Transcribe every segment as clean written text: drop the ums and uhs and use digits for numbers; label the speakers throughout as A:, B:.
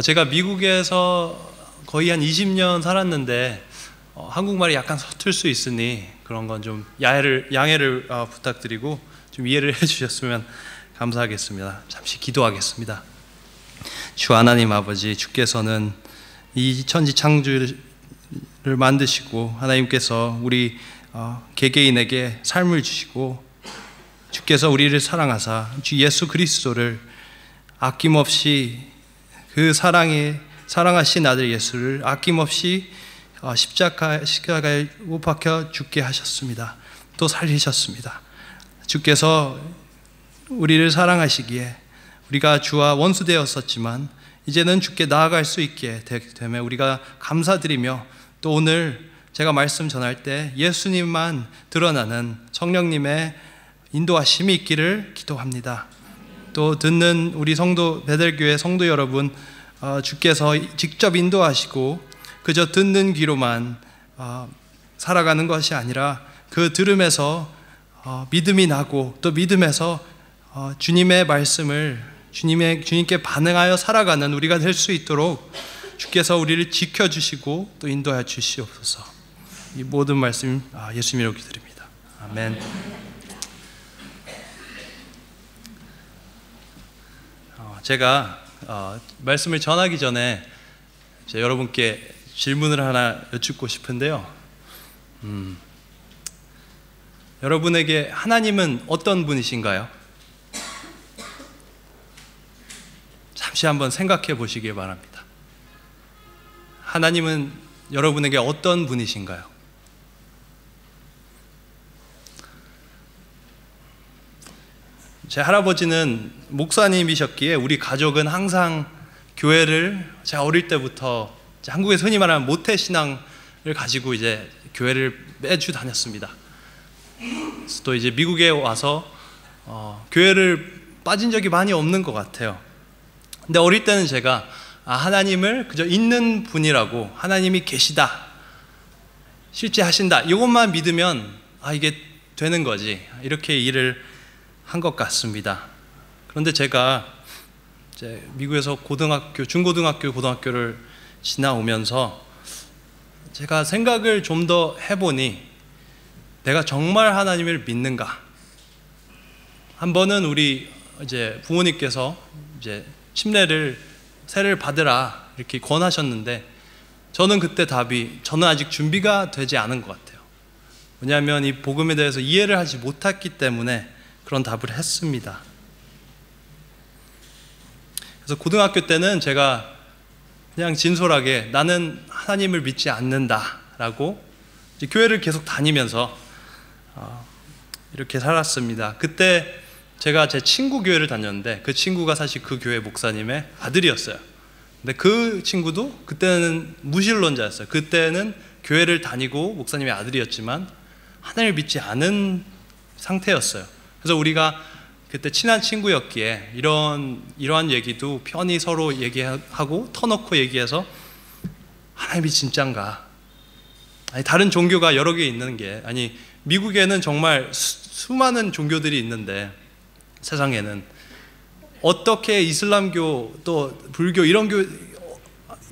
A: 제가 미국에서 거의 한 20년 살았는데 한국말이 약간 서툴 수 있으니 그런 건 좀 양해를 부탁드리고 좀 이해를 해주셨으면 감사하겠습니다. 잠시 기도하겠습니다. 주 하나님 아버지, 주께서는 이 천지 창조를 만드시고 하나님께서 우리 개개인에게 삶을 주시고 주께서 우리를 사랑하사 주 예수 그리스도를 아낌없이 그 사랑하신 아들 예수를 아낌없이 십자가에 못 박혀 죽게 하셨습니다. 또 살리셨습니다. 주께서 우리를 사랑하시기에 우리가 주와 원수되었었지만 이제는 주께 나아갈 수 있게 되며 우리가 감사드리며 또 오늘 제가 말씀 전할 때 예수님만 드러나는 성령님의 인도하심이 있기를 기도합니다. 또 듣는 우리 성도 베델교회 성도 여러분, 주께서 직접 인도하시고 그저 듣는 귀로만 살아가는 것이 아니라 그 들음에서 믿음이 나고 또 믿음에서 주님의 말씀을 주님께 반응하여 살아가는 우리가 될 수 있도록 주께서 우리를 지켜주시고 또 인도하여 주시옵소서. 이 모든 말씀 예수님으로 기도드립니다. 아멘. 제가 말씀을 전하기 전에 여러분께 질문을 하나 여쭙고 싶은데요. 여러분에게 하나님은 어떤 분이신가요? 잠시 한번 생각해 보시기 바랍니다. 하나님은 여러분에게 어떤 분이신가요? 제 할아버지는 목사님이셨기에 우리 가족은 항상 교회를 제가 어릴 때부터 한국에서 흔히 말하는 모태신앙을 가지고 이제 교회를 매주 다녔습니다. 또 이제 미국에 와서 교회를 빠진 적이 많이 없는 것 같아요. 근데 어릴 때는 제가 하나님을 그저 있는 분이라고, 하나님이 계시다, 실제 하신다, 이것만 믿으면 이게 되는 거지, 이렇게 일을 한 것 같습니다. 그런데 제가 이제 미국에서 중고등학교, 고등학교를 지나오면서 제가 생각을 좀 더 해보니 내가 정말 하나님을 믿는가? 한 번은 우리 이제 부모님께서 이제 세례를 받으라 이렇게 권하셨는데 저는 그때 답이 저는 아직 준비가 되지 않은 것 같아요. 왜냐하면 이 복음에 대해서 이해를 하지 못했기 때문에 그런 답을 했습니다. 그래서 고등학교 때는 제가 그냥 진솔하게 나는 하나님을 믿지 않는다라고 이제 교회를 계속 다니면서 이렇게 살았습니다. 그때 제가 제 친구 교회를 다녔는데 그 친구가 사실 그 교회 목사님의 아들이었어요. 근데 그 친구도 그때는 무신론자였어요. 그때는 교회를 다니고 목사님의 아들이었지만 하나님을 믿지 않은 상태였어요. 그래서 우리가 그때 친한 친구였기에 이러한 얘기도 편히 서로 얘기하고 터놓고 얘기해서 하나님이 진짠가? 다른 종교가 여러 개 있는 게 미국에는 정말 수많은 종교들이 있는데 세상에는 어떻게 이슬람교 또 불교 이런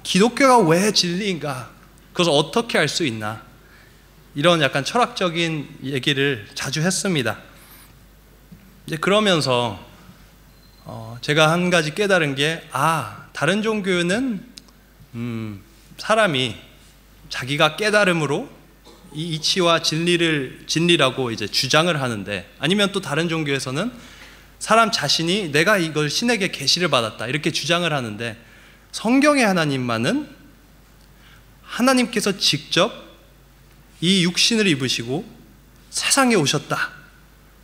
A: 기독교가 왜 진리인가? 그것을 어떻게 알 수 있나? 이런 약간 철학적인 얘기를 자주 했습니다. 이제 그러면서 제가 한 가지 깨달은 게 다른 종교는 사람이 자기가 깨달음으로 이 이치와 진리라고 이제 주장을 하는데, 아니면 또 다른 종교에서는 사람 자신이 내가 이걸 신에게 계시를 받았다 이렇게 주장을 하는데, 성경의 하나님만은 하나님께서 직접 이 육신을 입으시고 세상에 오셨다,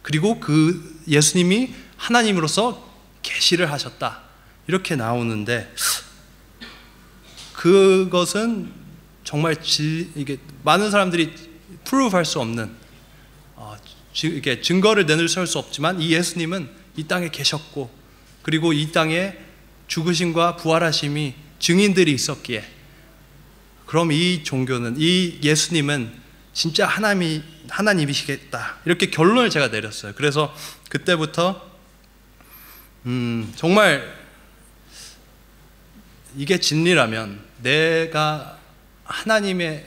A: 그리고 그 예수님이 하나님으로서 계시를 하셨다 이렇게 나오는데, 그것은 정말 이게 많은 사람들이 프루브할 수 없는 이게 증거를 내놓을 수 없지만 이 예수님은 이 땅에 계셨고 그리고 이 땅에 죽으심과 부활하심이 증인들이 있었기에, 그럼 이 종교는, 이 예수님은 진짜 하나님이시겠다 이렇게 결론을 제가 내렸어요. 그래서 그때부터 정말 이게 진리라면, 내가 하나님의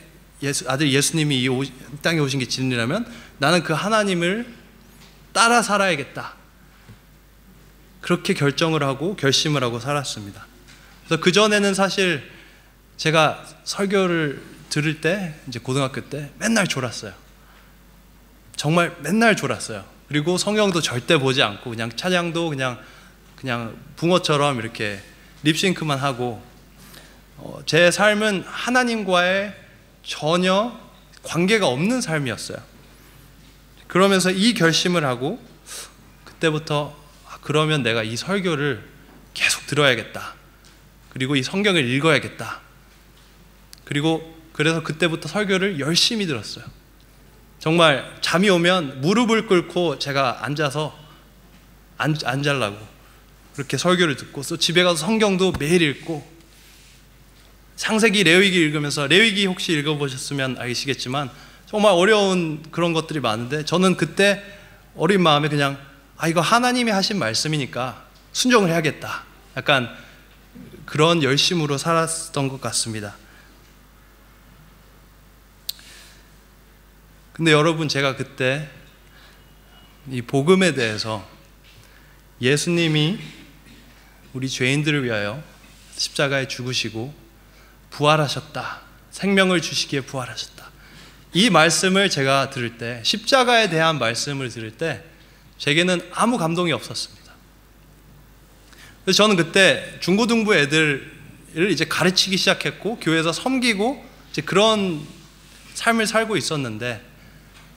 A: 아들 예수님이 이 땅에 오신 게 진리라면 나는 그 하나님을 따라 살아야겠다. 그렇게 결정을 하고 결심을 하고 살았습니다. 그래서 그전에는 사실 제가 설교를 들을 때, 이제 고등학교 때 맨날 졸았어요. 정말 맨날 졸았어요. 그리고 성경도 절대 보지 않고 그냥 찬양도 그냥 붕어처럼 이렇게 립싱크만 하고, 제 삶은 하나님과의 전혀 관계가 없는 삶이었어요. 그러면서 이 결심을 하고, 그때부터 그러면 내가 이 설교를 계속 들어야겠다. 그리고 이 성경을 읽어야겠다. 그래서 그때부터 설교를 열심히 들었어요. 정말 잠이 오면 무릎을 꿇고 제가 앉아서 안 자려고 그렇게 설교를 듣고, 또 집에 가서 성경도 매일 읽고, 창세기, 레위기 읽으면서, 레위기 혹시 읽어보셨으면 아시겠지만 정말 어려운 그런 것들이 많은데, 저는 그때 어린 마음에 그냥 이거 하나님이 하신 말씀이니까 순종을 해야겠다, 약간 그런 열심으로 살았던 것 같습니다. 근데 여러분, 제가 그때 이 복음에 대해서, 예수님이 우리 죄인들을 위하여 십자가에 죽으시고 부활하셨다, 생명을 주시기에 부활하셨다, 이 말씀을 제가 들을 때, 십자가에 대한 말씀을 들을 때 제게는 아무 감동이 없었습니다. 그래서 저는 그때 중고등부 애들을 이제 가르치기 시작했고, 교회에서 섬기고 이제 그런 삶을 살고 있었는데,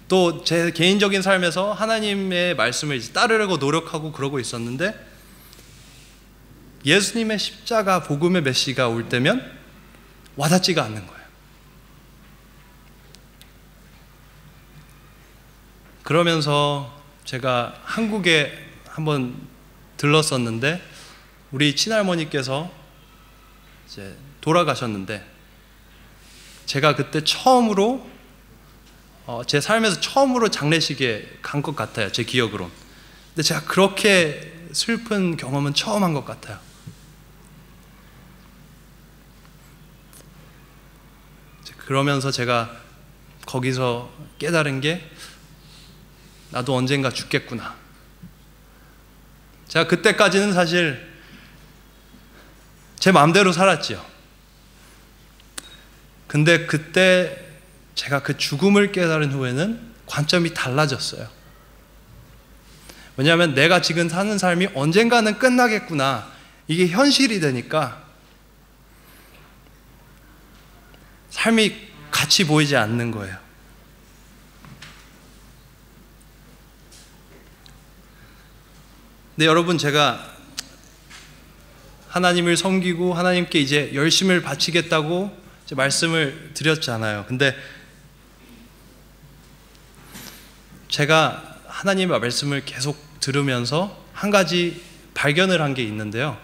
A: 또 제 개인적인 삶에서 하나님의 말씀을 이제 따르려고 노력하고 그러고 있었는데, 예수님의 십자가 복음의 메시지가 올 때면 와닿지가 않는 거예요. 그러면서 제가 한국에 한번 들렀었는데, 우리 친할머니께서 이제 돌아가셨는데, 제가 그때 처음으로 제 삶에서 처음으로 장례식에 간 것 같아요, 제 기억으론. 근데 제가 그렇게 슬픈 경험은 처음 한 것 같아요. 그러면서 제가 거기서 깨달은 게, 나도 언젠가 죽겠구나. 제가 그때까지는 사실 제 마음대로 살았지요. 근데 그때 제가 그 죽음을 깨달은 후에는 관점이 달라졌어요. 왜냐하면 내가 지금 사는 삶이 언젠가는 끝나겠구나, 이게 현실이 되니까 삶이 같이 보이지 않는 거예요. 근데 여러분, 제가 하나님을 섬기고 하나님께 이제 열심을 바치겠다고 이제 말씀을 드렸잖아요. 근데 제가 하나님의 말씀을 계속 들으면서 한 가지 발견을 한 게 있는데요.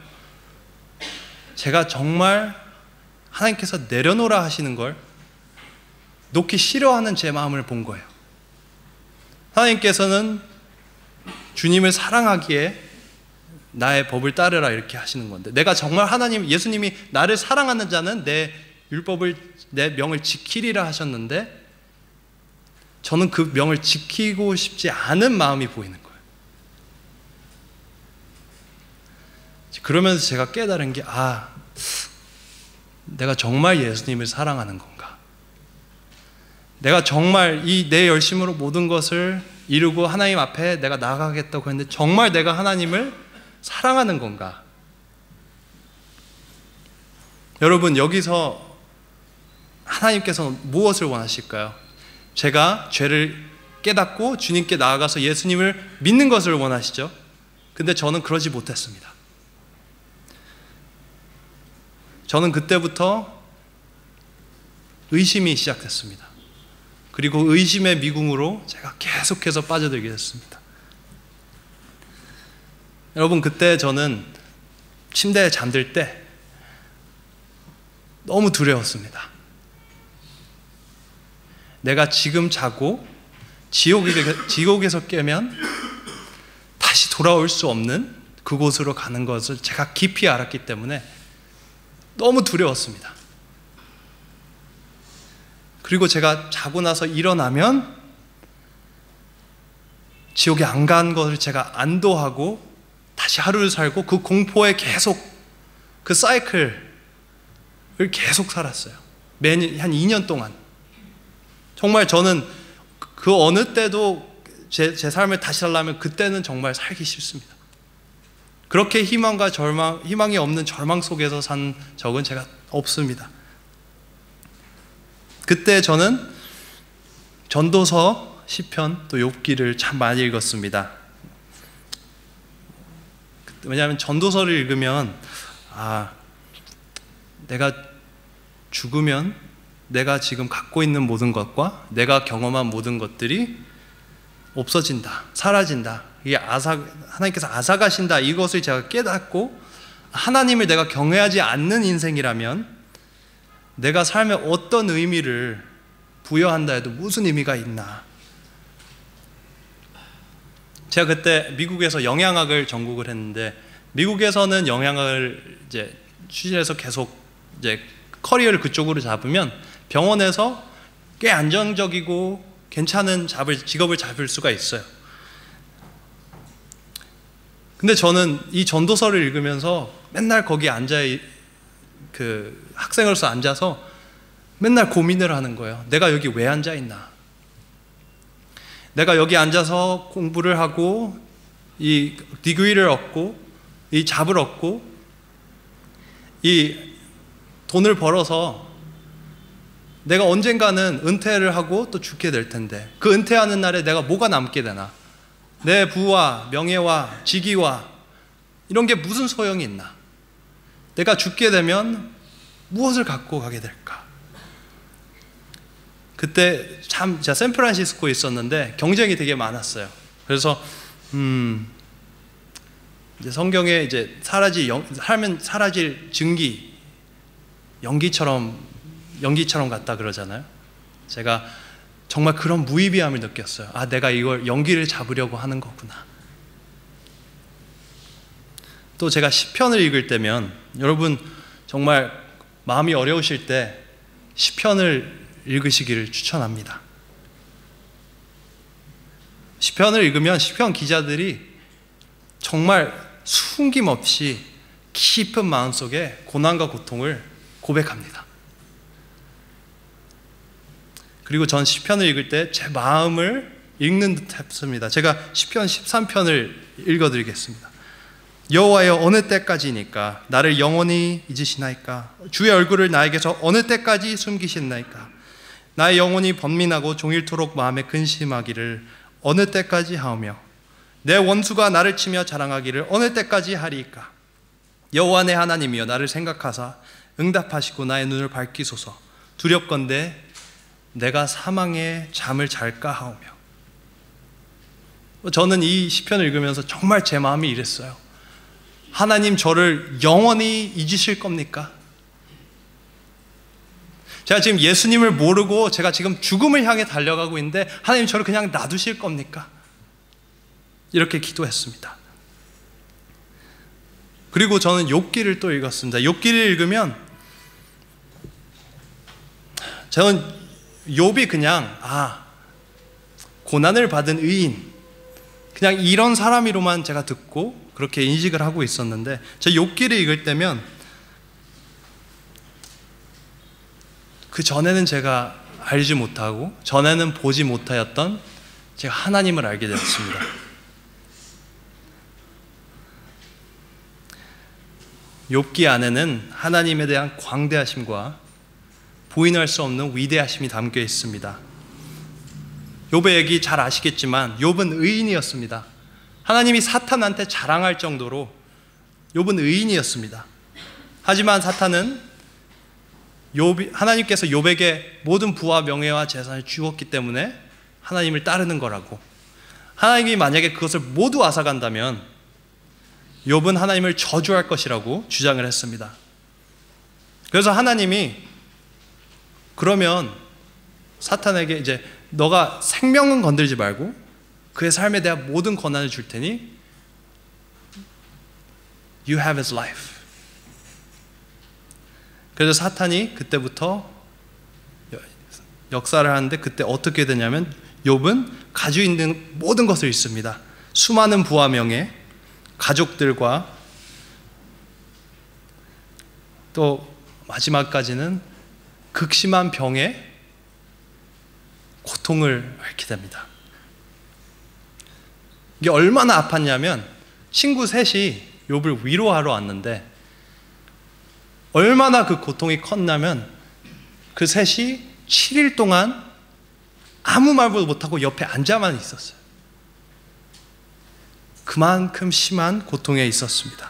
A: 제가 정말 하나님께서 내려놓으라 하시는 걸 놓기 싫어하는 제 마음을 본 거예요. 하나님께서는 주님을 사랑하기에 나의 법을 따르라 이렇게 하시는 건데, 내가 정말 예수님이 나를 사랑하는 자는 내 율법을, 내 명을 지키리라 하셨는데, 저는 그 명을 지키고 싶지 않은 마음이 보이는 거예요. 그러면서 제가 깨달은 게, 내가 정말 예수님을 사랑하는 건가? 내가 정말 이 내 열심으로 모든 것을 이루고 하나님 앞에 내가 나아가겠다고 했는데, 정말 내가 하나님을 사랑하는 건가? 여러분, 여기서 하나님께서 무엇을 원하실까요? 제가 죄를 깨닫고 주님께 나아가서 예수님을 믿는 것을 원하시죠. 근데 저는 그러지 못했습니다. 저는 그때부터 의심이 시작됐습니다. 그리고 의심의 미궁으로 제가 계속해서 빠져들게 됐습니다. 여러분, 그때 저는 침대에 잠들 때 너무 두려웠습니다. 내가 지금 자고 지옥에서 깨면 다시 돌아올 수 없는 그곳으로 가는 것을 제가 깊이 알았기 때문에 너무 두려웠습니다. 그리고 제가 자고 나서 일어나면 지옥에 안 간 것을 제가 안도하고 다시 하루를 살고 그 공포에 계속 그 사이클을 계속 살았어요. 매년 한 2년 동안. 정말 저는 그 어느 때도 제 삶을 다시 살려면 그때는 정말 살기 싫습니다. 그렇게 희망이 없는 절망 속에서 산 적은 제가 없습니다. 그때 저는 전도서, 시편, 또 욥기를 참 많이 읽었습니다. 왜냐하면 전도서를 읽으면 내가 죽으면 내가 지금 갖고 있는 모든 것과 내가 경험한 모든 것들이 없어진다, 사라진다. 이게 하나님께서 앗아가신다. 이것을 제가 깨닫고 하나님을 내가 경외하지 않는 인생이라면 내가 삶에 어떤 의미를 부여한다 해도 무슨 의미가 있나. 제가 그때 미국에서 영양학을 전공을 했는데 미국에서는 영양학을 이제 추진해서 계속 이제 커리어를 그쪽으로 잡으면 병원에서 꽤 안정적이고 괜찮은 직업을 잡을 수가 있어요. 근데 저는 이 전도서를 읽으면서 맨날 거기 그 학생으로서 앉아서 맨날 고민을 하는 거예요. 내가 여기 왜 앉아 있나? 내가 여기 앉아서 공부를 하고 이 디그리를 얻고 이 잡을 얻고 이 돈을 벌어서 내가 언젠가는 은퇴를 하고 또 죽게 될 텐데 그 은퇴하는 날에 내가 뭐가 남게 되나? 내 부와 명예와 직위와 이런 게 무슨 소용이 있나? 내가 죽게 되면 무엇을 갖고 가게 될까? 그때 참 제가 샌프란시스코에 있었는데 경쟁이 되게 많았어요. 그래서 이제 성경에 이제 살면 사라질 증기 연기처럼 같다 그러잖아요. 제가 정말 그런 무의미함을 느꼈어요. 내가 이걸 연기를 잡으려고 하는 거구나. 또 제가 시편을 읽을 때면 여러분 정말 마음이 어려우실 때 시편을 읽으시기를 추천합니다. 시편을 읽으면 시편 기자들이 정말 숨김없이 깊은 마음속에 고난과 고통을 고백합니다. 그리고 전 시편을 읽을 때 제 마음을 읽는 듯 했습니다. 제가 시편 13편을 읽어드리겠습니다. 여호와여 어느 때까지니까 나를 영원히 잊으시나이까? 주의 얼굴을 나에게서 어느 때까지 숨기시나이까? 나의 영혼이 번민하고 종일토록 마음에 근심하기를 어느 때까지 하오며 내 원수가 나를 치며 자랑하기를 어느 때까지 하리이까? 여호와 내 하나님이여 나를 생각하사 응답하시고 나의 눈을 밝히소서. 두렵건대 내가 사망의 잠을 잘까 하오며. 저는 이 시편을 읽으면서 정말 제 마음이 이랬어요. 하나님 저를 영원히 잊으실 겁니까? 제가 지금 예수님을 모르고 제가 지금 죽음을 향해 달려가고 있는데 하나님 저를 그냥 놔두실 겁니까? 이렇게 기도했습니다. 그리고 저는 욥기를 또 읽었습니다. 욥기를 읽으면 저는 욥이 그냥 고난을 받은 의인, 그냥 이런 사람이로만 제가 듣고 그렇게 인식을 하고 있었는데 제 욥기를 읽을 때면 그 전에는 제가 알지 못하고 전에는 보지 못하였던 제가 하나님을 알게 되었습니다. 욥기 안에는 하나님에 대한 광대하심과 부인할 수 없는 위대하심이 담겨 있습니다. 욥의 얘기 잘 아시겠지만 욥은 의인이었습니다. 하나님이 사탄한테 자랑할 정도로 욥은 의인이었습니다. 하지만 사탄은 하나님께서 욥에게 모든 부와 명예와 재산을 주었기 때문에 하나님을 따르는 거라고, 하나님이 만약에 그것을 모두 앗아간다면 욥은 하나님을 저주할 것이라고 주장을 했습니다. 그래서 하나님이 그러면 사탄에게 이제 너가 생명은 건들지 말고 그의 삶에 대한 모든 권한을 줄 테니 You have his life. 그래서 사탄이 그때부터 역사를 하는데, 그때 어떻게 되냐면 욥은 가지고 있는 모든 것을 잃습니다. 수많은 부와 명예, 가족들과 또 마지막까지는 극심한 병에 고통을 앓게 됩니다. 이게 얼마나 아팠냐면 친구 셋이 욥을 위로하러 왔는데 얼마나 그 고통이 컸냐면 그 셋이 7일 동안 아무 말도 못하고 옆에 앉아만 있었어요. 그만큼 심한 고통에 있었습니다.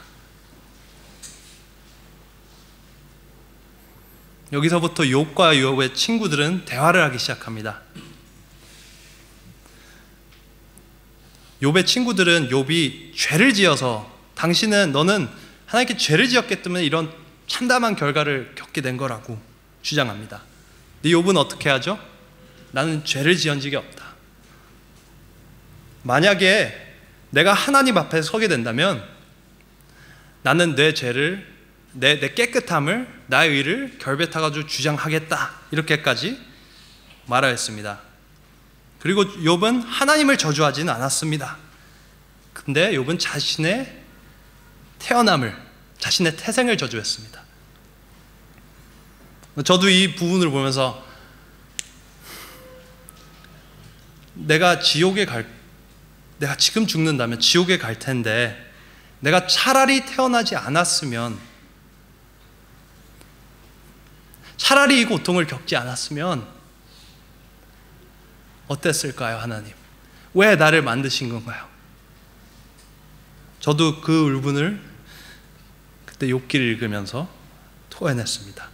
A: 여기서부터 욥과 욥의 친구들은 대화를 하기 시작합니다. 욥의 친구들은 욥이 죄를 지어서, 너는 하나님께 죄를 지었기 때문에 이런 참담한 결과를 겪게 된 거라고 주장합니다. 근데 욥은 어떻게 하죠? 나는 죄를 지은 적이 없다. 만약에 내가 하나님 앞에 서게 된다면 나는 내 죄를, 내 깨끗함을, 나의 의를 결백해가지고 주장하겠다, 이렇게까지 말하였습니다. 그리고 욥은 하나님을 저주하지는 않았습니다. 근데 욥은 자신의 태어남을, 자신의 태생을 저주했습니다. 저도 이 부분을 보면서 내가 지금 죽는다면 지옥에 갈 텐데 내가 차라리 태어나지 않았으면, 차라리 이 고통을 겪지 않았으면 어땠을까요? 하나님, 왜 나를 만드신 건가요? 저도 그 울분을 그때 욥기를 읽으면서 토해냈습니다.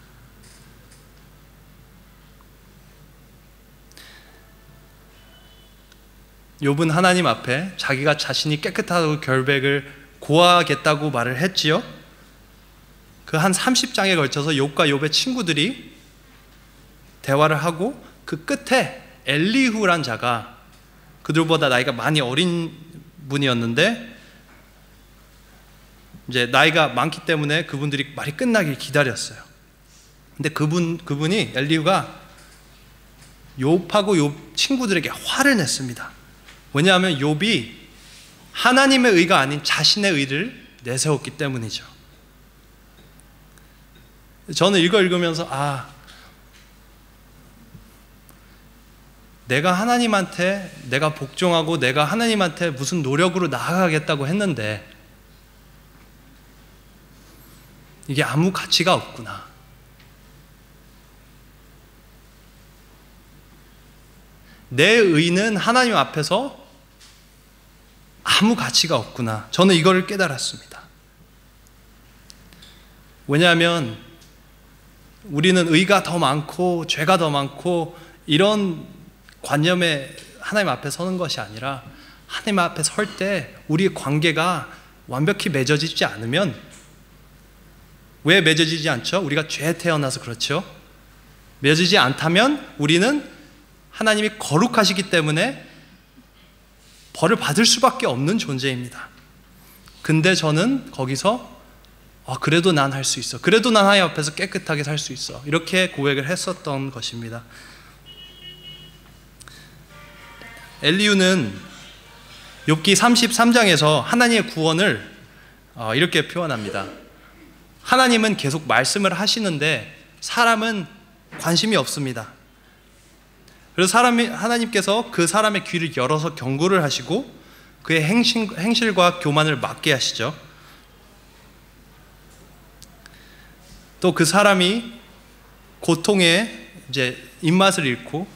A: 욥은 하나님 앞에 자기가 자신이 깨끗하다고 결백을 고하겠다고 말을 했지요. 그 한 30장에 걸쳐서 욥과 욥의 친구들이 대화를 하고 그 끝에 엘리후란 자가, 그들보다 나이가 많이 어린 분이었는데 이제 나이가 많기 때문에 그분들이 말이 끝나길 기다렸어요. 근데 그분이 엘리후가 욥하고 욥 친구들에게 화를 냈습니다. 왜냐하면 욥이 하나님의 의가 아닌 자신의 의를 내세웠기 때문이죠. 저는 이거 읽으면서 내가 복종하고 내가 하나님한테 무슨 노력으로 나아가겠다고 했는데 이게 아무 가치가 없구나. 내 의는 하나님 앞에서 아무 가치가 없구나. 저는 이거를 깨달았습니다. 왜냐하면 우리는 의가 더 많고 죄가 더 많고 이런 관념에 하나님 앞에 서는 것이 아니라, 하나님 앞에 설 때 우리의 관계가 완벽히 맺어지지 않으면, 왜 맺어지지 않죠? 우리가 죄에 태어나서 그렇죠. 맺어지지 않다면 우리는 하나님이 거룩하시기 때문에 벌을 받을 수밖에 없는 존재입니다. 근데 저는 거기서 그래도 난 할 수 있어, 그래도 난 하나님 앞에서 깨끗하게 살 수 있어, 이렇게 고백을 했었던 것입니다. 엘리후는 욥기 33장에서 하나님의 구원을 이렇게 표현합니다. 하나님은 계속 말씀을 하시는데 사람은 관심이 없습니다. 그래서 하나님께서 그 사람의 귀를 열어서 경고를 하시고 그의 행실과 교만을 막게 하시죠. 또 그 사람이 고통에 이제 입맛을 잃고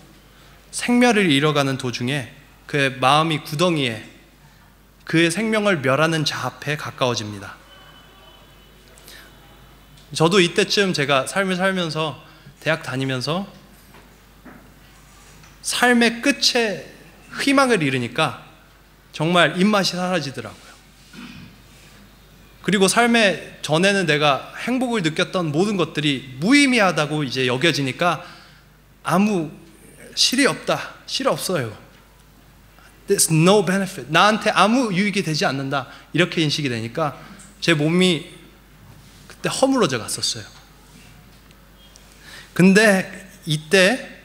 A: 생멸을 잃어가는 도중에 그의 마음이 구덩이에 그의 생명을 멸하는 자 앞에 가까워집니다. 저도 이때쯤 제가 삶을 살면서, 대학 다니면서 삶의 끝에 희망을 잃으니까 정말 입맛이 사라지더라고요. 그리고 삶의 전에는 내가 행복을 느꼈던 모든 것들이 무의미하다고 이제 여겨지니까 아무 실이 없어요. There's no benefit. 나한테 아무 유익이 되지 않는다, 이렇게 인식이 되니까 제 몸이 그때 허물어져 갔었어요. 근데 이때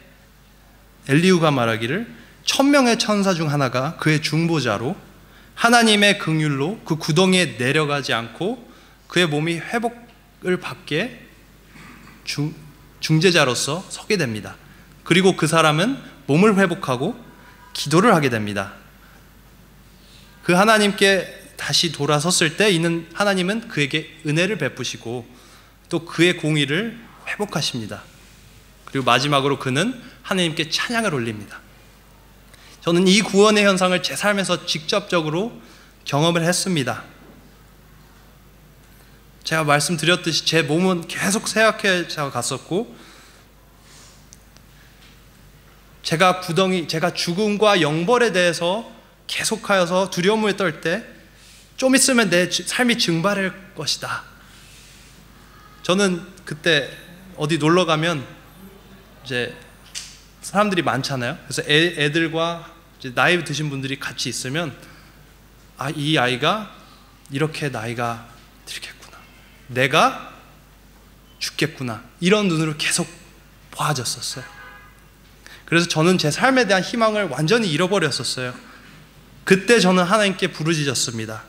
A: 엘리후가 말하기를 1000명의 천사 중 하나가 그의 중보자로 하나님의 긍휼로 그 구덩이에 내려가지 않고 그의 몸이 회복을 받게 중재자로서 서게 됩니다. 그리고 그 사람은 몸을 회복하고 기도를 하게 됩니다. 그 하나님께 다시 돌아섰을 때 이는 하나님은 그에게 은혜를 베푸시고 또 그의 공의를 회복하십니다. 그리고 마지막으로 그는 하나님께 찬양을 올립니다. 저는 이 구원의 현상을 제 삶에서 직접적으로 경험을 했습니다. 제가 말씀드렸듯이 제 몸은 계속 쇠약해져 갔었고, 제가 죽음과 영벌에 대해서 계속하여서 두려움을 떨 때 좀 있으면 내 삶이 증발할 것이다. 저는 그때 어디 놀러 가면 이제 사람들이 많잖아요. 그래서 애들과 이제 나이 드신 분들이 같이 있으면 이 아이가 이렇게 나이가 들겠구나, 내가 죽겠구나, 이런 눈으로 계속 보아졌었어요. 그래서 저는 제 삶에 대한 희망을 완전히 잃어버렸었어요. 그때 저는 하나님께 부르짖었습니다.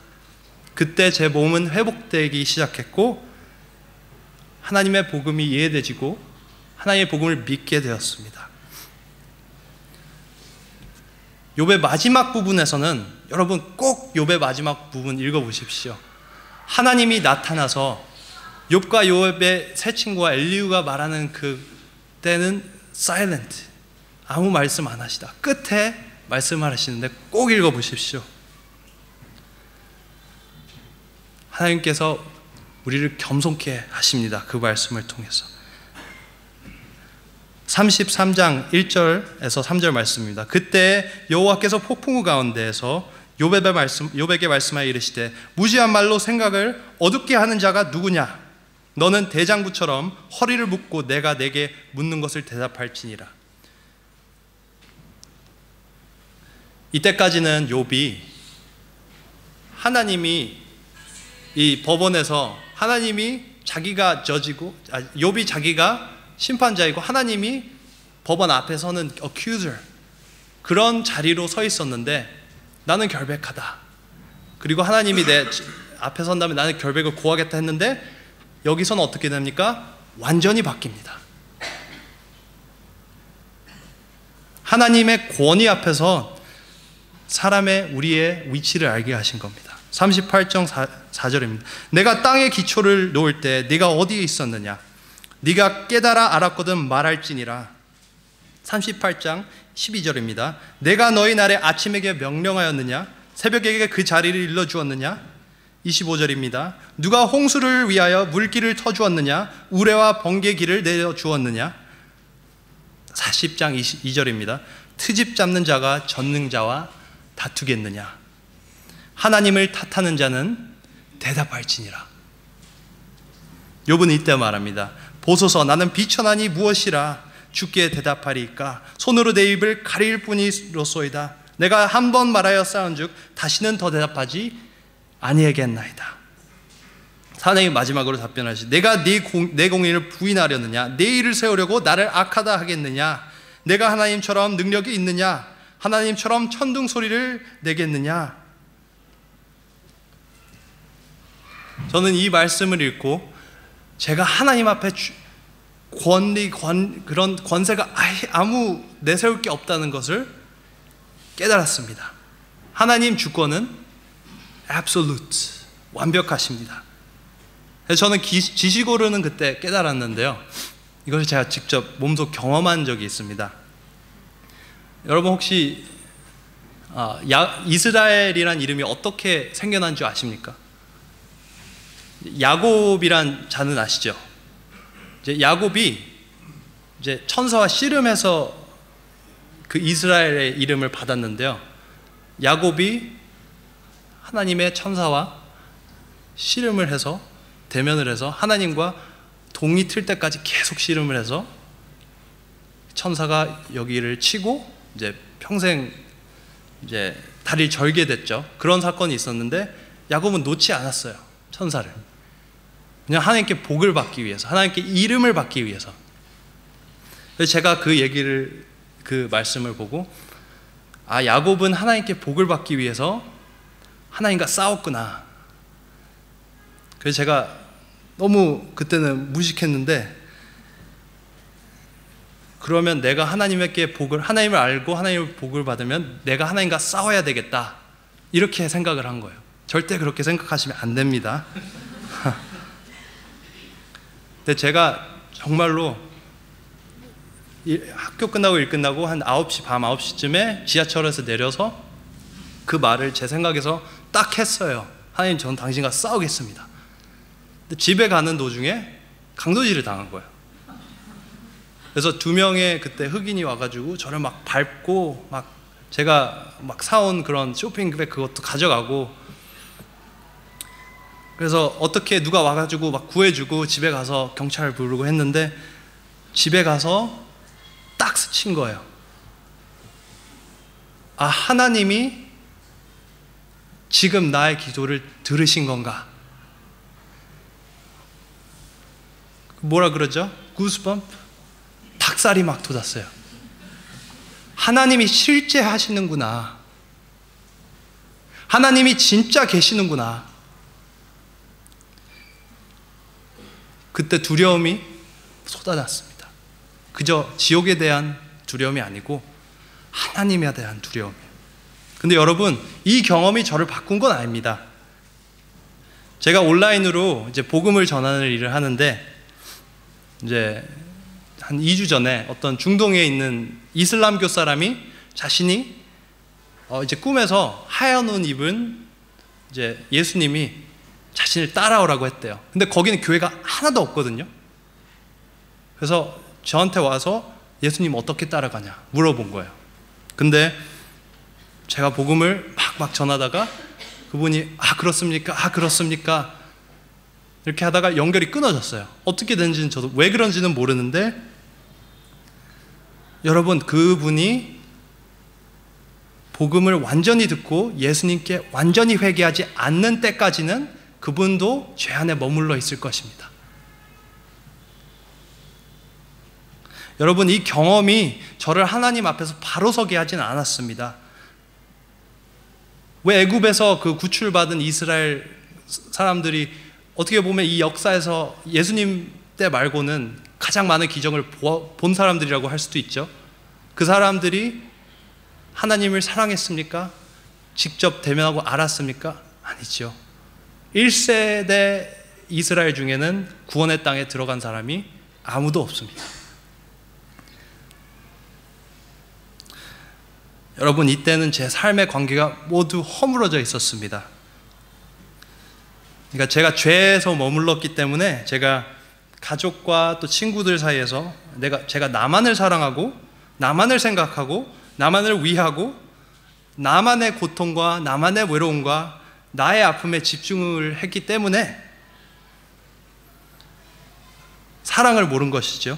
A: 그때 제 몸은 회복되기 시작했고 하나님의 복음이 이해되지고 하나님의 복음을 믿게 되었습니다. 욥의 마지막 부분에서는 여러분 꼭 욥의 마지막 부분 읽어보십시오. 하나님이 나타나서 욥과 욥의 세 친구와 엘리후가 말하는 그때는 silent, 아무 말씀 안 하시다. 끝에 말씀을 하시는데 꼭 읽어보십시오. 하나님께서 우리를 겸손케 하십니다. 그 말씀을 통해서. 33장 1절에서 3절 말씀입니다. 그때 여호와께서 폭풍우 가운데에서 욥에게 말씀하여 이르시되 무지한 말로 생각을 어둡게 하는 자가 누구냐? 너는 대장부처럼 허리를 묶고 내가 내게 묻는 것을 대답할지니라. 이때까지는 욥이 하나님이 이 법원에서 하나님이 자기가 저지고 욥이 자기가 심판자이고 하나님이 법원 앞에 서는 accuser, 그런 자리로 서 있었는데 나는 결백하다. 그리고 하나님이 내 앞에 선 다음에 나는 결백을 고하겠다 했는데 여기서는 어떻게 됩니까? 완전히 바뀝니다. 하나님의 권위 앞에서 사람의 우리의 위치를 알게 하신 겁니다. 38장 4절입니다. 내가 땅의 기초를 놓을 때 네가 어디에 있었느냐? 네가 깨달아 알았거든 말할지니라. 38장 12절입니다. 내가 너희 날에 아침에게 명령하였느냐? 새벽에게 그 자리를 일러주었느냐? 25절입니다. 누가 홍수를 위하여 물길을 터주었느냐? 우레와 번개길을 내어주었느냐? 40장 22절입니다. 트집 잡는 자가 전능자와 다투겠느냐? 하나님을 탓하는 자는 대답할지니라. 욥은 이때 말합니다. 보소서, 나는 비천하니 무엇이라 주께 대답하리이까? 손으로 내 입을 가릴 뿐이로소이다. 내가 한 번 말하여 싸운즉 다시는 더 대답하지 아니하겠나이다. 하나님이 마지막으로 답변하시되 내가 내 공의를 부인하려느냐? 내 일을 세우려고 나를 악하다 하겠느냐? 내가 하나님처럼 능력이 있느냐? 하나님처럼 천둥 소리를 내겠느냐? 저는 이 말씀을 읽고 제가 하나님 앞에 그런 권세가 아무 내세울 게 없다는 것을 깨달았습니다. 하나님 주권은 absolute, 완벽하십니다. 그래서 저는 지식으로는 그때 깨달았는데요, 이것을 제가 직접 몸소 경험한 적이 있습니다. 여러분 혹시 이스라엘이란 이름이 어떻게 생겨난 줄 아십니까? 야곱이란 자는 아시죠? 이제 야곱이 이제 천사와 씨름해서 그 이스라엘의 이름을 받았는데요, 야곱이 하나님의 천사와 씨름을 해서 대면을 해서 하나님과 동이 틀 때까지 계속 씨름을 해서 천사가 여기를 치고 이제 평생 이제 다리를 절게 됐죠. 그런 사건이 있었는데 야곱은 놓지 않았어요, 천사를. 그냥 하나님께 복을 받기 위해서, 하나님께 이름을 받기 위해서. 그래서 제가 그 말씀을 보고, 아, 야곱은 하나님께 복을 받기 위해서 하나님과 싸웠구나. 그래서 제가 너무 그때는 무식했는데, 그러면 내가 하나님을 알고 하나님의 복을 받으면 내가 하나님과 싸워야 되겠다, 이렇게 생각을 한 거예요. 절대 그렇게 생각하시면 안 됩니다. 근데 제가 정말로 학교 끝나고 일 끝나고 한 9시, 밤 9시쯤에 지하철에서 내려서 그 말을 제 생각에서 딱 했어요. 하나님, 저는 당신과 싸우겠습니다. 근데 집에 가는 도중에 강도질을 당한 거예요. 그래서 2명의 그때 흑인이 와가지고 저를 막 밟고, 막 제가 막 사온 그런 쇼핑백 그것도 가져가고, 그래서 어떻게 누가 와가지고 막 구해주고 집에 가서 경찰을 부르고 했는데, 집에 가서 딱 스친 거예요. 아, 하나님이 지금 나의 기도를 들으신 건가? 뭐라 그러죠? 구스범프? 닭살이 막 돋았어요. 하나님이 실제 하시는구나. 하나님이 진짜 계시는구나. 그때 두려움이 쏟아졌습니다. 그저 지옥에 대한 두려움이 아니고 하나님에 대한 두려움이에요. 근데 여러분, 이 경험이 저를 바꾼 건 아닙니다. 제가 온라인으로 이제 복음을 전하는 일을 하는데, 이제 한 2주 전에 어떤 중동에 있는 이슬람교 사람이 자신이 이제 꿈에서 하얀 옷 입은 이제 예수님이 자신을 따라오라고 했대요. 근데 거기는 교회가 하나도 없거든요. 그래서 저한테 와서 예수님 어떻게 따라가냐 물어본 거예요. 근데 제가 복음을 막 전하다가 그분이 그렇습니까? 그렇습니까? 이렇게 하다가 연결이 끊어졌어요. 어떻게 된지는 저도 왜 그런지는 모르는데, 여러분, 그분이 복음을 완전히 듣고 예수님께 완전히 회개하지 않는 때까지는 그분도 죄 안에 머물러 있을 것입니다. 여러분, 이 경험이 저를 하나님 앞에서 바로 서게 하진 않았습니다. 왜 애굽에서 그 구출받은 이스라엘 사람들이 어떻게 보면 이 역사에서 예수님 때 말고는 가장 많은 기적을 본 사람들이라고 할 수도 있죠. 그 사람들이 하나님을 사랑했습니까? 직접 대면하고 알았습니까? 아니죠. 1세대 이스라엘 중에는 구원의 땅에 들어간 사람이 아무도 없습니다. 여러분, 이때는 제 삶의 관계가 모두 허물어져 있었습니다. 그러니까 제가 죄에서 머물렀기 때문에 제가 가족과 또 친구들 사이에서 제가 나만을 사랑하고 나만을 생각하고 나만을 위하고 나만의 고통과 나만의 외로움과 나의 아픔에 집중을 했기 때문에 사랑을 모른 것이죠.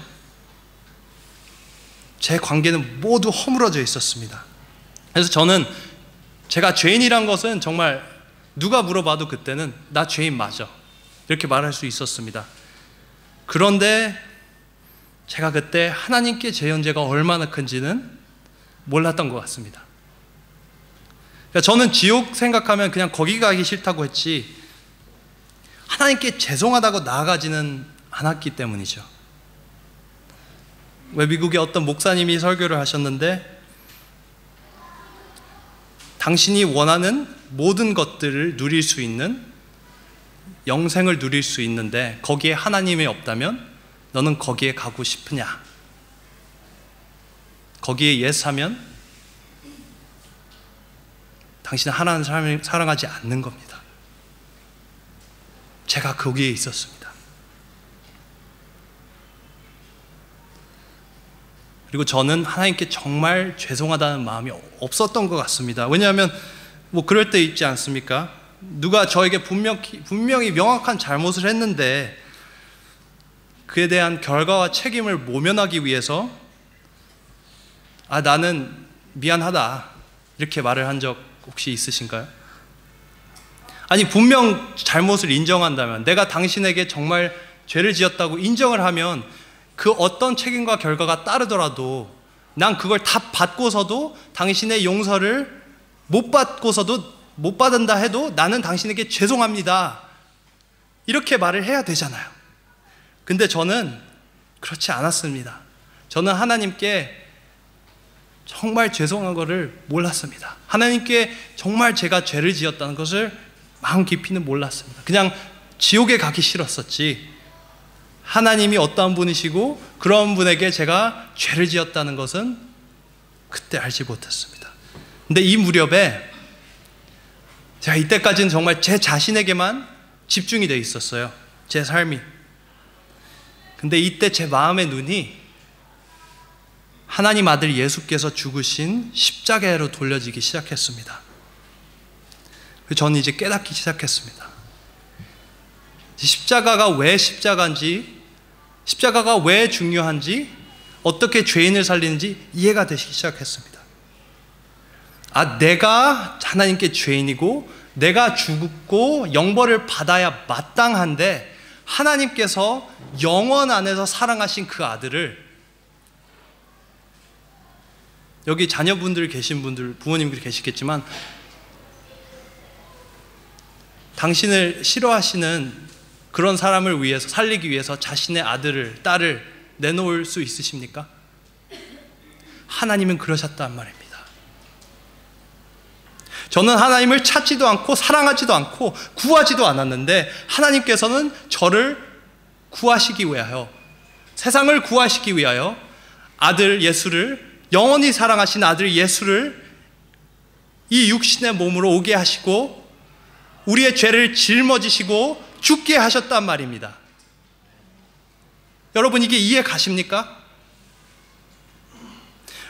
A: 제 관계는 모두 허물어져 있었습니다. 그래서 저는 제가 죄인이란 것은 정말 누가 물어봐도 그때는 나 죄인 맞아, 이렇게 말할 수 있었습니다. 그런데 제가 그때 하나님께 제 현재가 얼마나 큰지는 몰랐던 것 같습니다. 그러니까 저는 지옥 생각하면 그냥 거기 가기 싫다고 했지 하나님께 죄송하다고 나아가지는 않았기 때문이죠. 왜 미국의 어떤 목사님이 설교를 하셨는데, 당신이 원하는 모든 것들을 누릴 수 있는, 영생을 누릴 수 있는데 거기에 하나님이 없다면 너는 거기에 가고 싶으냐? 거기에 예스하면 당신은 하나님 사람을 사랑하지 않는 겁니다. 제가 거기에 있었습니다. 그리고 저는 하나님께 정말 죄송하다는 마음이 없었던 것 같습니다. 왜냐하면 뭐 그럴 때 있지 않습니까? 누가 저에게 분명히 명확한 잘못을 했는데 그에 대한 결과와 책임을 모면하기 위해서 나는 미안하다 이렇게 말을 한 적 혹시 있으신가요? 아니, 분명 잘못을 인정한다면, 내가 당신에게 정말 죄를 지었다고 인정을 하면 그 어떤 책임과 결과가 따르더라도 난 그걸 다 받고서도 당신의 용서를 못 받은다 해도 나는 당신에게 죄송합니다. 이렇게 말을 해야 되잖아요. 근데 저는 그렇지 않았습니다. 저는 하나님께 정말 죄송한 것을 몰랐습니다. 하나님께 정말 제가 죄를 지었다는 것을 마음 깊이는 몰랐습니다. 그냥 지옥에 가기 싫었었지, 하나님이 어떠한 분이시고 그런 분에게 제가 죄를 지었다는 것은 그때 알지 못했습니다. 근데 이 무렵에 제가 이때까지는 정말 제 자신에게만 집중이 돼 있었어요, 제 삶이. 근데 이때 제 마음의 눈이 하나님 아들 예수께서 죽으신 십자가로 돌려지기 시작했습니다. 저는 이제 깨닫기 시작했습니다. 십자가가 왜 십자가인지, 십자가가 왜 중요한지, 어떻게 죄인을 살리는지 이해가 되기 시작했습니다. 내가 하나님께 죄인이고 내가 죽고 영벌을 받아야 마땅한데 하나님께서 영원 안에서 사랑하신 그 아들을, 여기 자녀분들 계신 분들, 부모님들 계시겠지만 당신을 싫어하시는 그런 사람을 위해서, 살리기 위해서 자신의 아들을, 딸을 내놓을 수 있으십니까? 하나님은 그러셨단 말입니다. 저는 하나님을 찾지도 않고 사랑하지도 않고 구하지도 않았는데 하나님께서는 저를 구하시기 위하여, 세상을 구하시기 위하여 아들 예수를, 영원히 사랑하신 아들 예수를 이 육신의 몸으로 오게 하시고 우리의 죄를 짊어지시고 죽게 하셨단 말입니다. 여러분, 이게 이해 가십니까?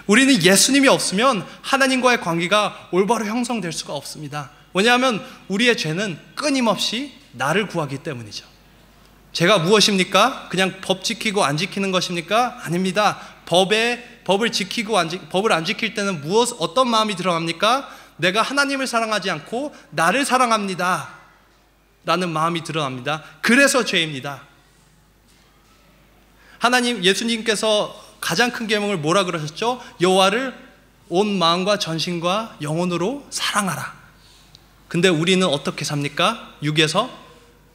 A: 우리는 예수님이 없으면 하나님과의 관계가 올바로 형성될 수가 없습니다. 왜냐하면 우리의 죄는 끊임없이 나를 구하기 때문이죠. 죄가 무엇입니까? 그냥 법 지키고 안 지키는 것입니까? 아닙니다. 법을 지키고 법을 안 지킬 때는 어떤 마음이 들어갑니까? 내가 하나님을 사랑하지 않고 나를 사랑합니다 라는 마음이 드러납니다. 그래서 죄입니다. 예수님께서 가장 큰 계명을 뭐라 그러셨죠? 여호와를 온 마음과 전신과 영혼으로 사랑하라. 근데 우리는 어떻게 삽니까? 육에서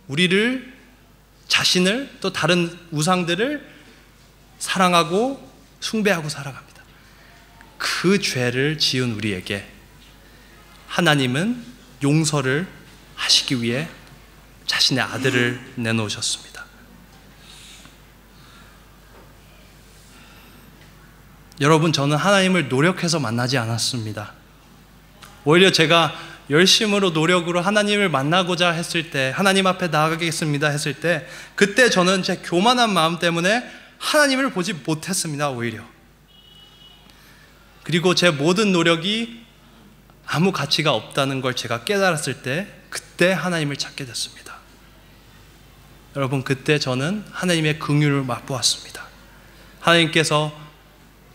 A: 우리를, 자신을, 또 다른 우상들을 사랑하고 숭배하고 살아갑니다. 그 죄를 지은 우리에게 하나님은 용서를 하시기 위해 자신의 아들을 내놓으셨습니다. 여러분, 저는 하나님을 노력해서 만나지 않았습니다. 오히려 제가 열심으로 노력으로 하나님을 만나고자 했을 때, 하나님 앞에 나아가겠습니다 했을 때, 그때 저는 제 교만한 마음 때문에 하나님을 보지 못했습니다. 오히려. 그리고 제 모든 노력이 아무 가치가 없다는 걸 제가 깨달았을 때, 그때 하나님을 찾게 됐습니다. 여러분, 그때 저는 하나님의 긍휼을 맛보았습니다. 하나님께서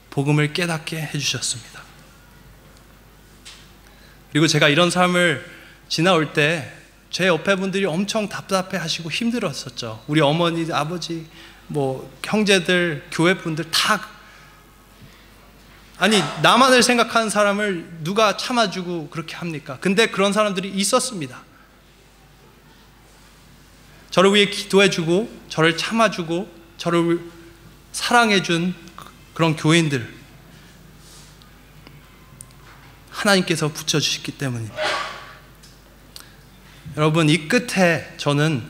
A: 복음을 깨닫게 해주셨습니다. 그리고 제가 이런 삶을 지나올 때 제 옆에 분들이 엄청 답답해 하시고 힘들었었죠. 우리 어머니, 아버지, 형제들, 교회 분들 다, 아니 나만을 생각하는 사람을 누가 참아주고 그렇게 합니까? 근데 그런 사람들이 있었습니다. 저를 위해 기도해주고 저를 참아주고 저를 사랑해준 그런 교인들, 하나님께서 붙여주셨기 때문입니다. 여러분, 이 끝에 저는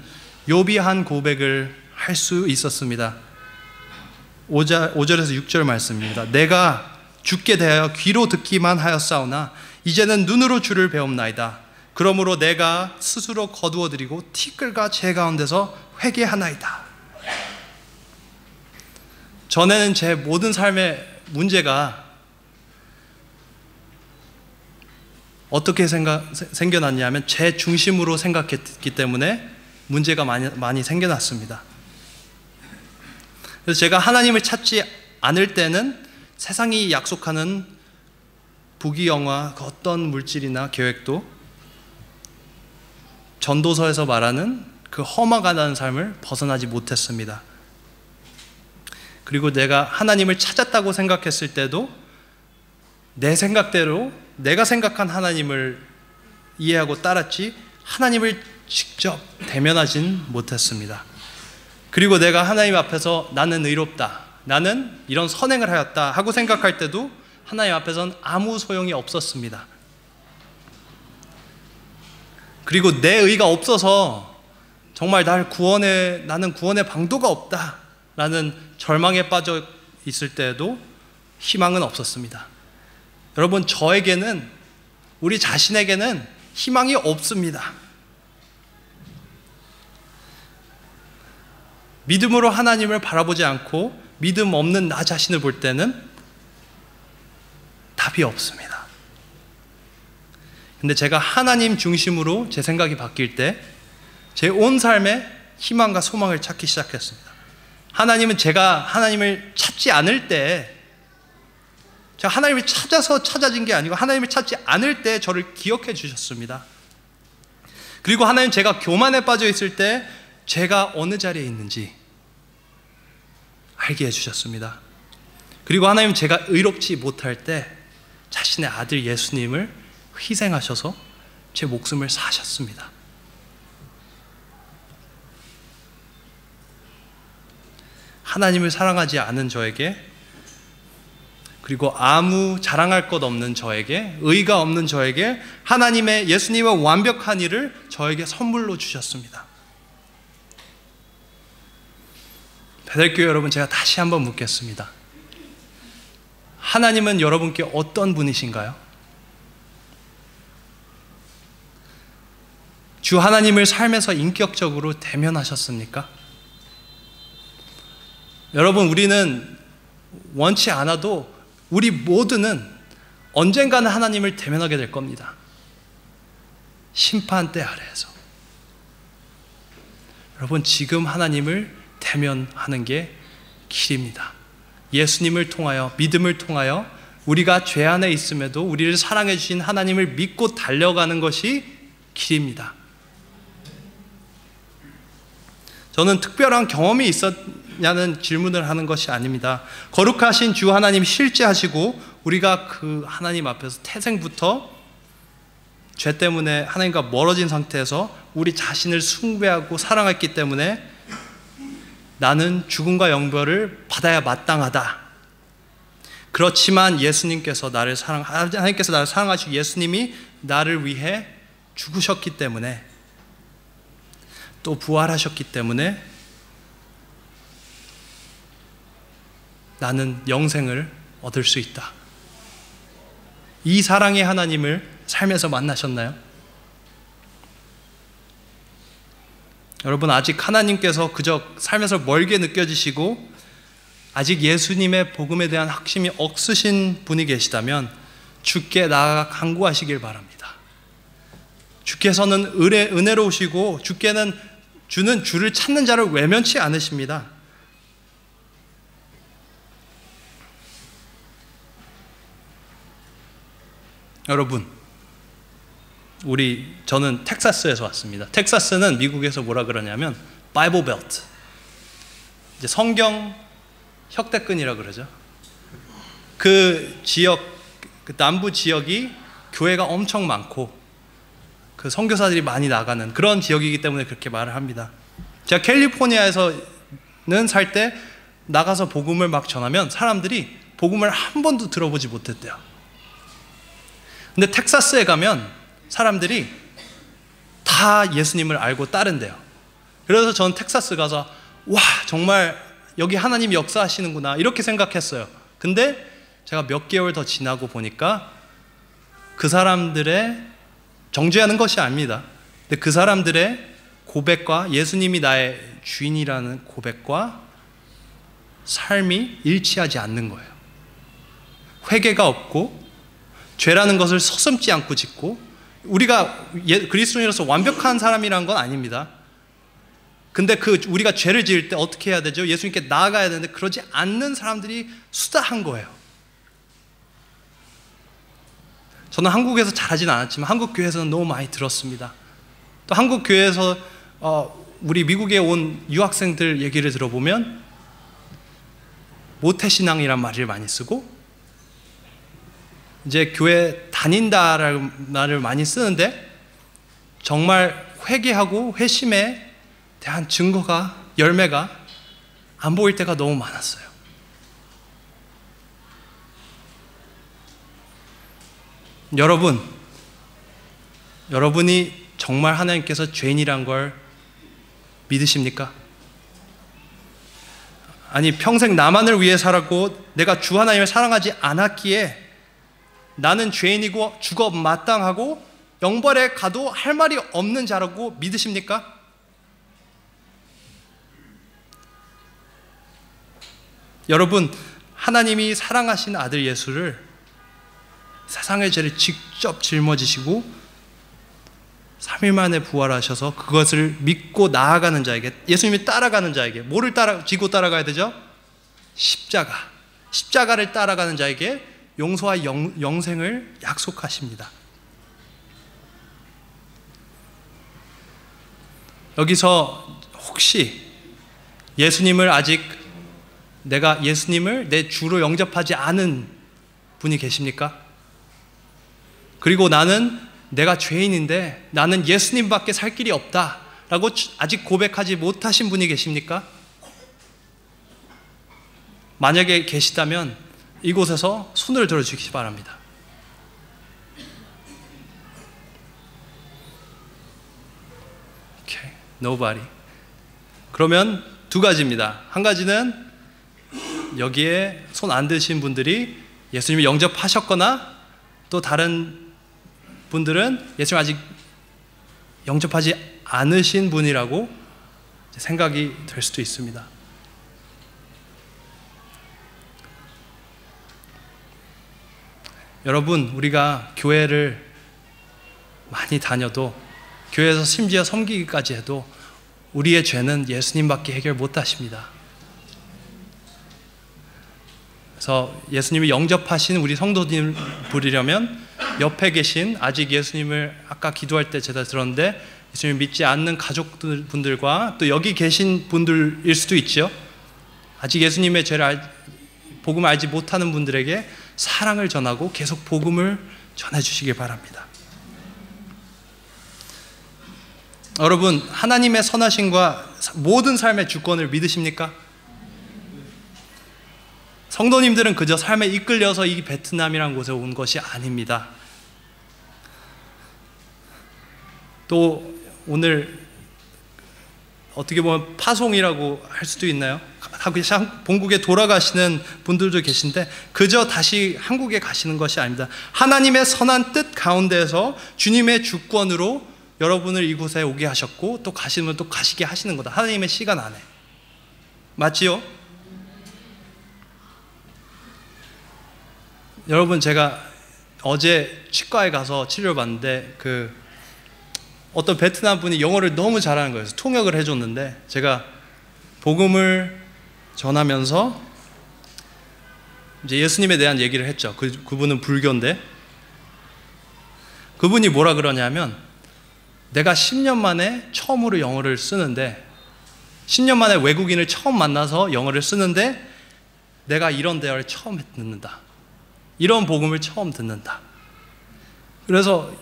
A: 욥이 한 고백을 할 수 있었습니다. 5절에서 6절 말씀입니다. 내가 주께 대하여 귀로 듣기만 하였사오나 이제는 눈으로 주를 배움나이다. 그러므로 내가 스스로 거두어드리고 티끌과 재 가운데서 회개하나이다. 전에는 제 모든 삶의 문제가 어떻게 생겨났냐면 제 중심으로 생각했기 때문에 문제가 많이 생겨났습니다. 그래서 제가 하나님을 찾지 않을 때는 세상이 약속하는 부귀영화, 그 어떤 물질이나 계획도, 전도서에서 말하는 그 험악하다는 삶을 벗어나지 못했습니다. 그리고 내가 하나님을 찾았다고 생각했을 때도 내 생각대로 내가 생각한 하나님을 이해하고 따랐지 하나님을 직접 대면하진 못했습니다. 그리고 내가 하나님 앞에서 나는 의롭다, 나는 이런 선행을 하였다 하고 생각할 때도 하나님 앞에서는 아무 소용이 없었습니다. 그리고 내 의가 없어서 정말 나는 구원의 방도가 없다라는 절망에 빠져 있을 때에도 희망은 없었습니다. 여러분, 우리 자신에게는 희망이 없습니다. 믿음으로 하나님을 바라보지 않고 믿음 없는 나 자신을 볼 때는 답이 없습니다. 근데 제가 하나님 중심으로 제 생각이 바뀔 때 제 온 삶에 희망과 소망을 찾기 시작했습니다. 제가 하나님을 찾지 않을 때, 제가 하나님을 찾아서 찾아진 게 아니고 하나님을 찾지 않을 때 저를 기억해 주셨습니다. 그리고 하나님, 제가 교만에 빠져 있을 때 제가 어느 자리에 있는지 알게 해주셨습니다. 그리고 하나님, 제가 의롭지 못할 때 자신의 아들 예수님을 희생하셔서 제 목숨을 사셨습니다. 하나님을 사랑하지 않은 저에게, 그리고 아무 자랑할 것 없는 저에게, 의가 없는 저에게 예수님의 완벽한 일을 저에게 선물로 주셨습니다. 베델교회 여러분, 제가 다시 한번 묻겠습니다. 하나님은 여러분께 어떤 분이신가요? 주 하나님을 삶에서 인격적으로 대면하셨습니까? 여러분, 우리는 원치 않아도 우리 모두는 언젠가는 하나님을 대면하게 될 겁니다. 심판대 아래에서. 여러분, 지금 하나님을 대면하는 게 길입니다. 예수님을 통하여, 믿음을 통하여 우리가 죄 안에 있음에도 우리를 사랑해 주신 하나님을 믿고 달려가는 것이 길입니다. 저는 특별한 경험이 있었냐는 질문을 하는 것이 아닙니다. 거룩하신 주 하나님 실제하시고 우리가 그 하나님 앞에서 태생부터 죄 때문에 하나님과 멀어진 상태에서 우리 자신을 숭배하고 사랑했기 때문에 나는 죽음과 영벌을 받아야 마땅하다. 그렇지만 하나님께서 나를 사랑하시고 예수님이 나를 위해 죽으셨기 때문에, 또 부활하셨기 때문에 나는 영생을 얻을 수 있다. 이 사랑의 하나님을 삶에서 만나셨나요? 여러분, 아직 하나님께서 그저 삶에서 멀게 느껴지시고 아직 예수님의 복음에 대한 확신이 없으신 분이 계시다면 주께 나아가 간구하시길 바랍니다. 주께서는 은혜로우시고 주는 주를 찾는 자를 외면치 않으십니다. 여러분, 저는 텍사스에서 왔습니다. 텍사스는 미국에서 뭐라 그러냐면 바이블 벨트, 이제 성경 혁대끈이라 그러죠. 그 남부 지역이 교회가 엄청 많고 그 선교사들이 많이 나가는 그런 지역이기 때문에 그렇게 말을 합니다. 제가 캘리포니아에서는 살 때 나가서 복음을 막 전하면 사람들이 복음을 한 번도 들어보지 못했대요. 근데 텍사스에 가면 사람들이 다 예수님을 알고 따른대요. 그래서 저는 텍사스 가서 와, 정말 여기 하나님이 역사하시는구나 이렇게 생각했어요. 근데 제가 몇 개월 더 지나고 보니까 그 사람들의, 정죄하는 것이 아닙니다, 근데 그 사람들의 고백과 예수님이 나의 주인이라는 고백과 삶이 일치하지 않는 거예요. 회개가 없고 죄라는 것을 서슴지 않고 짓고, 우리가 그리스도인으로서 완벽한 사람이라는 건 아닙니다. 근데 우리가 죄를 지을 때 어떻게 해야 되죠? 예수님께 나아가야 되는데 그러지 않는 사람들이 수다한 거예요. 저는 한국에서 자라진 않았지만 한국 교회에서는 너무 많이 들었습니다. 또 한국 교회에서 우리 미국에 온 유학생들 얘기를 들어보면 모태신앙이란 말을 많이 쓰고 이제 교회 다닌다라는 말을 많이 쓰는데 정말 회개하고 회심에 대한 증거가, 열매가 안 보일 때가 너무 많았어요. 여러분이 정말 하나님께서 죄인이란 걸 믿으십니까? 아니, 평생 나만을 위해 살았고 내가 주 하나님을 사랑하지 않았기에 나는 죄인이고 죽어 마땅하고 영벌에 가도 할 말이 없는 자라고 믿으십니까? 여러분, 하나님이 사랑하신 아들 예수를 세상의 죄를 직접 짊어지시고 3일 만에 부활하셔서 그것을 믿고 나아가는 자에게, 예수님이 따라가는 자에게, 뭐를 지고 따라가야 되죠? 십자가를 따라가는 자에게 용서와 영생을 약속하십니다. 여기서 혹시 내가 예수님을 내 주로 영접하지 않은 분이 계십니까? 그리고 내가 죄인인데 나는 예수님밖에 살 길이 없다 라고 아직 고백하지 못하신 분이 계십니까? 만약에 계시다면 이곳에서 손을 들어주시기 바랍니다. Okay, nobody. 그러면 두 가지입니다. 한 가지는 여기에 손 안 드신 분들이 예수님을 영접하셨거나 또 다른 분들은 예수님 아직 영접하지 않으신 분이라고 생각이 될 수도 있습니다. 여러분, 우리가 교회를 많이 다녀도, 교회에서 심지어 섬기기까지 해도 우리의 죄는 예수님밖에 해결 못 하십니다. 그래서 예수님이 영접하신 우리 성도님 부리려면 옆에 계신, 아직 예수님을 아까 기도할 때 제가 들었는데 예수님을 믿지 않는 가족분들과 또 여기 계신 분들일 수도 있죠. 아직 예수님의 복음을 알지 못하는 분들에게 사랑을 전하고 계속 복음을 전해주시길 바랍니다. 여러분, 하나님의 선하심과 모든 삶의 주권을 믿으십니까? 성도님들은 그저 삶에 이끌려서 이 베트남이라는 곳에 온 것이 아닙니다. 또 오늘 어떻게 보면 파송이라고 할 수도 있나요? 본국에 돌아가시는 분들도 계신데 그저 다시 한국에 가시는 것이 아닙니다. 하나님의 선한 뜻 가운데에서 주님의 주권으로 여러분을 이곳에 오게 하셨고 또 가시면 또 가시게 하시는 거다. 하나님의 시간 안에. 맞지요? 여러분, 제가 어제 치과에 가서 치료를 받는데 어떤 베트남 분이 영어를 너무 잘하는 거예요. 통역을 해줬는데 제가 복음을 전하면서 이제 예수님에 대한 얘기를 했죠. 그분은 불교인데 그분이 뭐라 그러냐면, 내가 10년 만에 처음으로 영어를 쓰는데 10년 만에 외국인을 처음 만나서 영어를 쓰는데 내가 이런 대화를 처음 듣는다. 이런 복음을 처음 듣는다. 그래서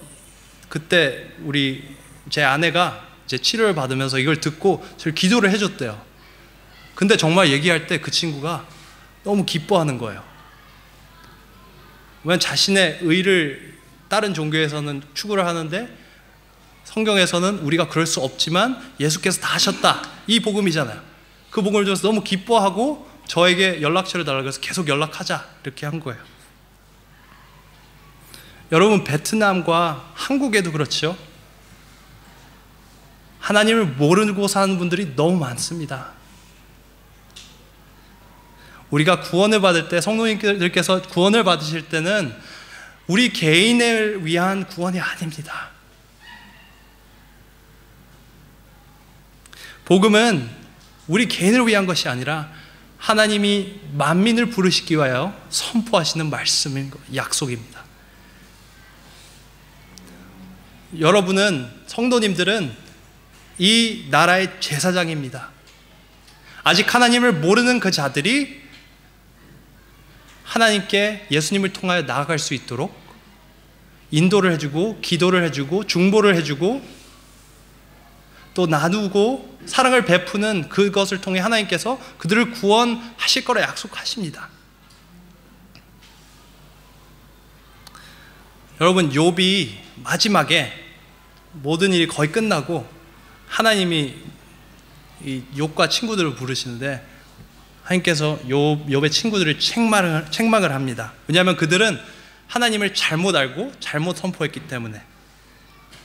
A: 그때 제 아내가 이제 치료를 받으면서 이걸 듣고 저를 기도를 해줬대요. 근데 정말 얘기할 때 그 친구가 너무 기뻐하는 거예요. 왜냐면 자신의 의를 다른 종교에서는 추구를 하는데 성경에서는 우리가 그럴 수 없지만 예수께서 다 하셨다. 이 복음이잖아요. 그 복음을 들어서 너무 기뻐하고 저에게 연락처를 달라고 해서 계속 연락하자 이렇게 한 거예요. 여러분, 베트남과 한국에도 그렇죠. 하나님을 모르고 사는 분들이 너무 많습니다. 우리가 구원을 받을 때, 성도님들께서 구원을 받으실 때는 우리 개인을 위한 구원이 아닙니다. 복음은 우리 개인을 위한 것이 아니라 하나님이 만민을 부르시기 위하여 선포하시는 말씀인 것, 약속입니다. 여러분은, 성도님들은 이 나라의 제사장입니다. 아직 하나님을 모르는 그 자들이 하나님께 예수님을 통하여 나아갈 수 있도록 인도를 해주고 기도를 해주고 중보를 해주고 또 나누고 사랑을 베푸는 그것을 통해 하나님께서 그들을 구원하실 거라 약속하십니다. 여러분, 욥이 마지막에 모든 일이 거의 끝나고 하나님이 이 욥과 친구들을 부르시는데 하나님께서 욥의 친구들을 책망을 합니다. 왜냐하면 그들은 하나님을 잘못 알고 잘못 선포했기 때문에.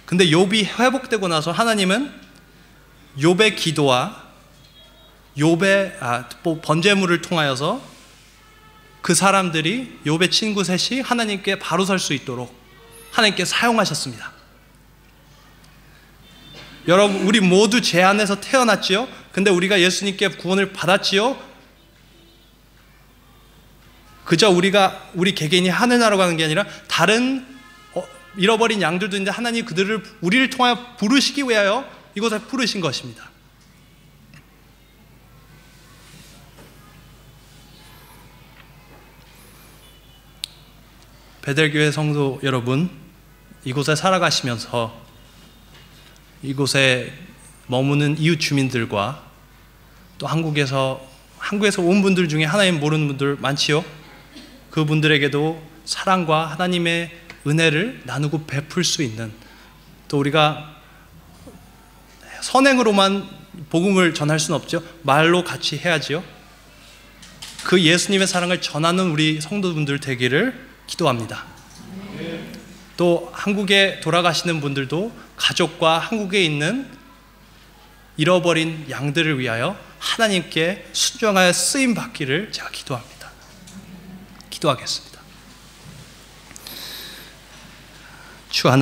A: 근데 욥이 회복되고 나서 하나님은 욥의 기도와 욥의 번제물을 통하여서 그 사람들이 욥의 친구 셋이 하나님께 바로 설 수 있도록 하나님께 사용하셨습니다. 여러분, 우리 모두 죄 안에서 태어났지요? 근데 우리가 예수님께 구원을 받았지요? 그저 우리 개개인이 하늘나라로 가는 게 아니라 다른 잃어버린 양들도 있는데 하나님 우리를 통하여 부르시기 위하여 이곳에 부르신 것입니다. 베델교회 성도 여러분, 이곳에 살아가시면서 이곳에 머무는 이웃 주민들과 또 한국에서 온 분들 중에 하나님 모르는 분들 많지요? 그분들에게도 사랑과 하나님의 은혜를 나누고 베풀 수 있는, 또 우리가 선행으로만 복음을 전할 수는 없죠. 말로 같이 해야지요. 그 예수님의 사랑을 전하는 우리 성도분들 되기를 기도합니다. 또 한국에 돌아가시는 분들도 가족과 한국에 있는 잃어버린 양들을 위하여 하나님께 순종하여 쓰임 받기를 제가 기도합니다. 기도하겠습니다. 주 하나님,